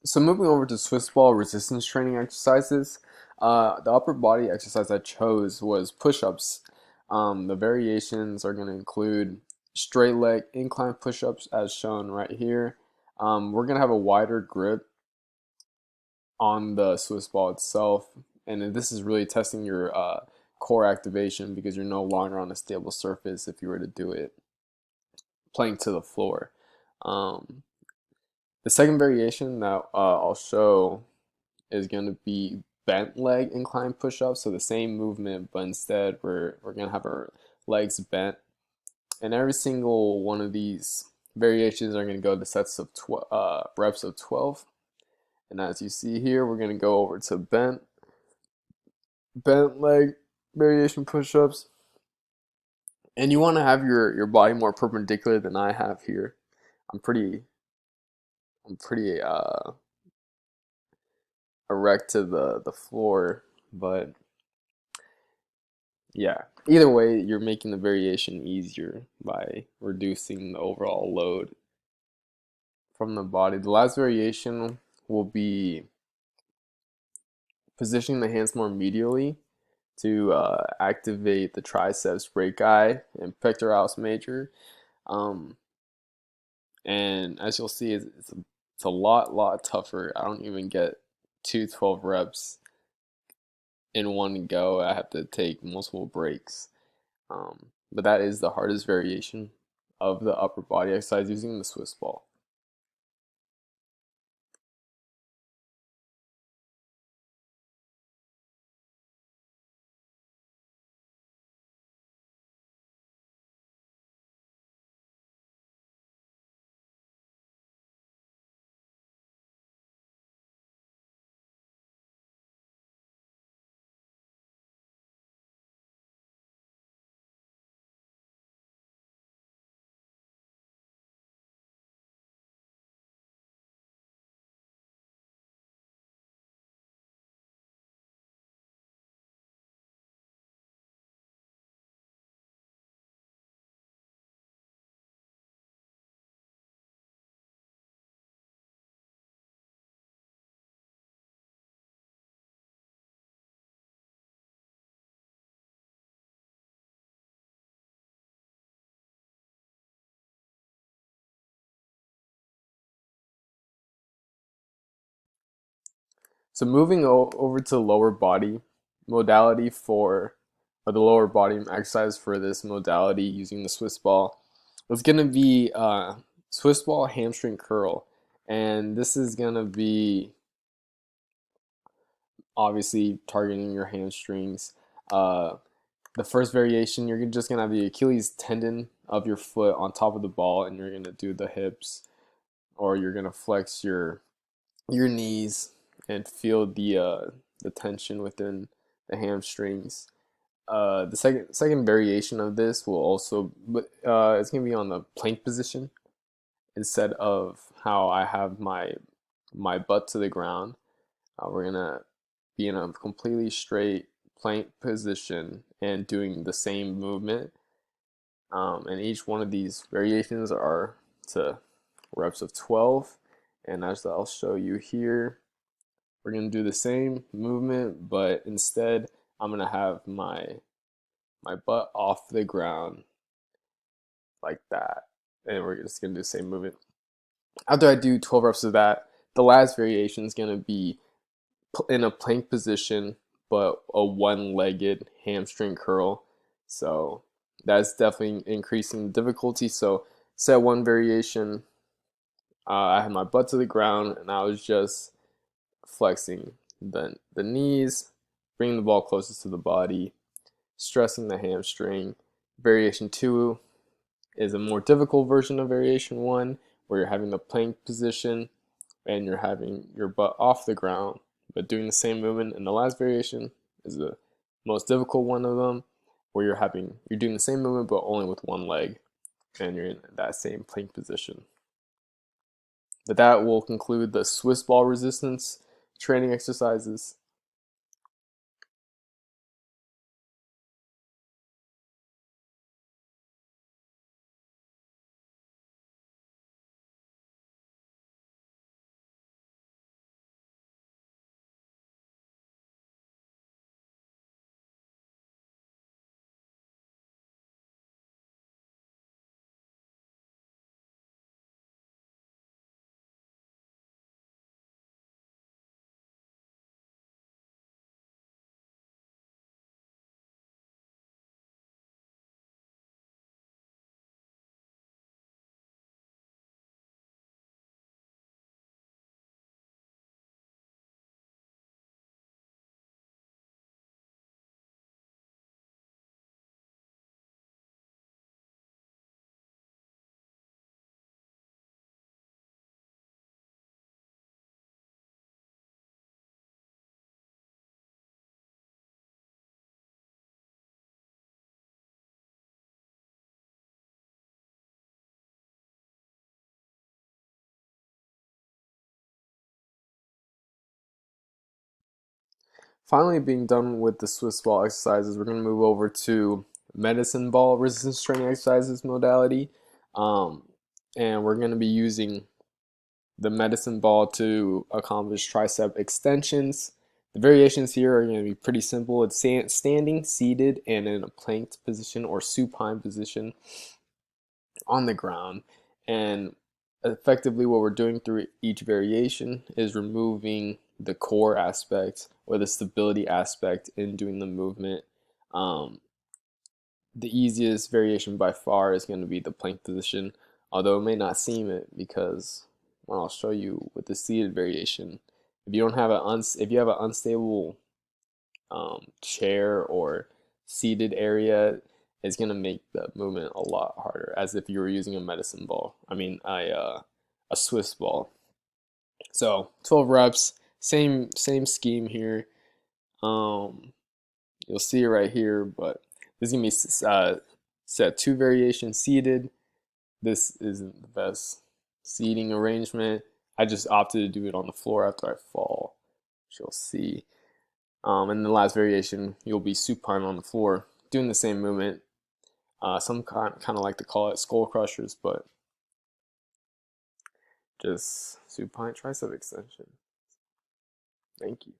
So moving over to Swiss ball resistance training exercises, the upper body exercise I chose was push-ups. The variations are going to include straight leg incline push-ups as shown right here. We're going to have a wider grip on the Swiss ball itself, and this is really testing your core activation because you're no longer on a stable surface if you were to do it playing to the floor. Um, the second variation that I'll show is going to be bent leg incline push-ups. So the same movement, but instead we're going to have our legs bent. And every single one of these variations are going to go to sets of reps of 12. And as you see here, we're going to go over to bent leg variation push-ups. And you want to have your body more perpendicular than I have here. I'm pretty I'm pretty erect to the floor, but yeah. Either way, you're making the variation easier by reducing the overall load from the body. The last variation will be positioning the hands more medially to activate the triceps brachii and pectoralis major. Um, and as you'll see, it's a lot tougher. I don't even get 12 reps in one go. I have to take multiple breaks. But that is the hardest variation of the upper body exercise using the Swiss ball. So moving over to lower body modality for, or the lower body exercise for this modality using the Swiss ball, it's going to be Swiss ball hamstring curl. And this is going to be obviously targeting your hamstrings. Uh, the first variation, you're just going to have the Achilles tendon of your foot on top of the ball, and you're going to do the hips, or you're going to flex your knees and feel the tension within the hamstrings. The second variation of this will also, but it's gonna be on the plank position instead of how I have my butt to the ground. We're gonna be in a completely straight plank position and doing the same movement. And each one of these variations are to reps of 12. And as I'll show you here, we're going to do the same movement, but instead I'm going to have my butt off the ground like that. And we're just going to do the same movement. After I do 12 reps of that, the last variation is going to be in a plank position, but a one-legged hamstring curl. So that's definitely increasing the difficulty. So set one variation, I had my butt to the ground and I was just flexing the knees, bringing the ball closest to the body, stressing the hamstring. Variation 2 is a more difficult version of variation 1, where you're having the plank position and you're having your butt off the ground, but doing the same movement. And the last variation is the most difficult one of them, where you're doing the same movement but only with one leg, and you're in that same plank position. But that will conclude the Swiss ball resistance training exercises. Finally, being done with the Swiss ball exercises, we're going to move over to medicine ball resistance training exercises modality. Um, and we're going to be using the medicine ball to accomplish tricep extensions. The variations here are going to be pretty simple. It's standing, seated, and in a planked position or supine position on the ground. And effectively, what we're doing through each variation is removing the core aspect or the stability aspect in doing the movement. Um, the easiest variation by far is going to be the plank position, although it may not seem it because when I'll show you with the seated variation, if you don't have if you have an unstable chair or seated area, it's gonna make the movement a lot harder, as if you were using a medicine ball. I mean, a Swiss ball. So 12 reps, same scheme here. Um, you'll see it right here, but this is gonna be set 2 variations seated. This isn't the best seating arrangement. I just opted to do it on the floor after I fall, which you'll see. And the last variation, you'll be supine on the floor, doing the same movement. Some kind of like to call it skull crushers, but just supine tricep extension. Thank you.